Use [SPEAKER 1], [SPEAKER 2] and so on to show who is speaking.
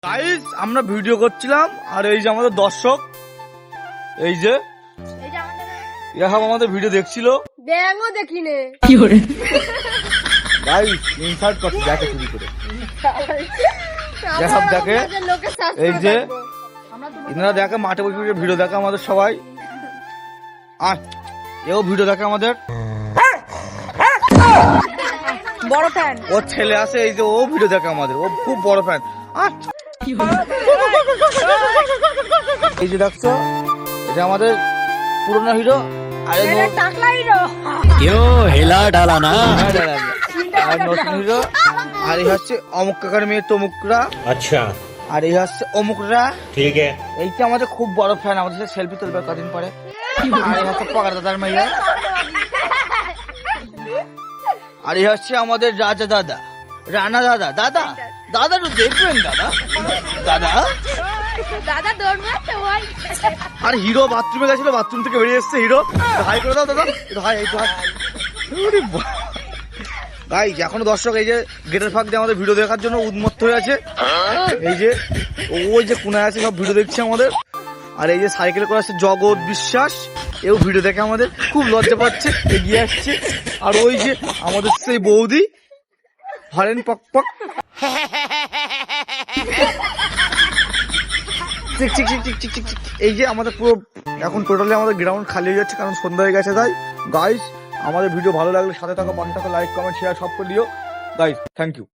[SPEAKER 1] Guys আমরা video করছিলাম আর এই যে আমাদের দর্শক এই যে সব আমাদের ভিডিও দেখছিল
[SPEAKER 2] ব্যাঙও দেখিনে
[SPEAKER 3] কি করে
[SPEAKER 1] গাইস ইনসার্ট করছে দেখে চুরি করে সব দেখে এই যে ইনারা দেখে মাঠে বসে বসে ভিডিও দেখে আমাদের সবাই আর এও ভিডিও দেখে আমাদের
[SPEAKER 2] বড় ফ্যান
[SPEAKER 1] ওর ছেলে আছে এই যে ও ভিডিও দেখে আমাদের ও খুব বড় ফ্যান এই যে দেখছো এটা আমাদের পুরনো হিরো আর
[SPEAKER 2] টাকলা হিরো
[SPEAKER 3] क्यों हिला डाला ना
[SPEAKER 1] আর নতুন হিরো আর এই হচ্ছে অমুক কাকার মেয়ে তমুকরা
[SPEAKER 4] अच्छा
[SPEAKER 1] আর এই হচ্ছে অমুকরা
[SPEAKER 4] ठीक है
[SPEAKER 1] এইটা আমাদের খুব বড় ফ্যান আমাদের সাথে সেলফি তুলবে কদিন পরে আর এই হচ্ছে পকার দাদার মেয়ে আর এই হচ্ছে আমাদের রাজা দাদা রানা দাদা দাদা দাদা তো দেখবেন দাদা দাদা
[SPEAKER 2] দাদা দৌড়বে তো ভাই
[SPEAKER 1] আর হিরো বাথরুমে গেছিল বাথরুম থেকে বেরিয়ে এসছে হিরো হাই করে দাও দাদা হাই এই তো ভাই এখনো দর্শক এই যে গেটের ফাঁক দিয়ে আমাদের ভিডিও দেখার জন্য উন্মত্ত হয়ে আছে এই যে ওই যে কোনায় আছে সব ভিডিও দেখছে আমাদের আর এই যে সাইকেল করে আসছে জগৎ বিশ্বাস এও ভিডিও দেখে আমাদের খুব লজ্জা পাচ্ছে এগিয়ে আসছে আর ওই যে আমাদের সেই বৌদি হরেন পক পক চিক চিক চিক চিক চিক চিক চিক। এই যে আমাদের পুরো এখন টোটালি আমাদের গ্রাউন্ড খালি হয়ে যাচ্ছে কারণ সন্ধ্যা হয়ে গেছে তাই গাইস আমাদের ভিডিও ভালো লাগলে সাথে থাকো পাশে থাকো লাইক কমেন্ট শেয়ার সব করে দিও গাইস থ্যাংক ইউ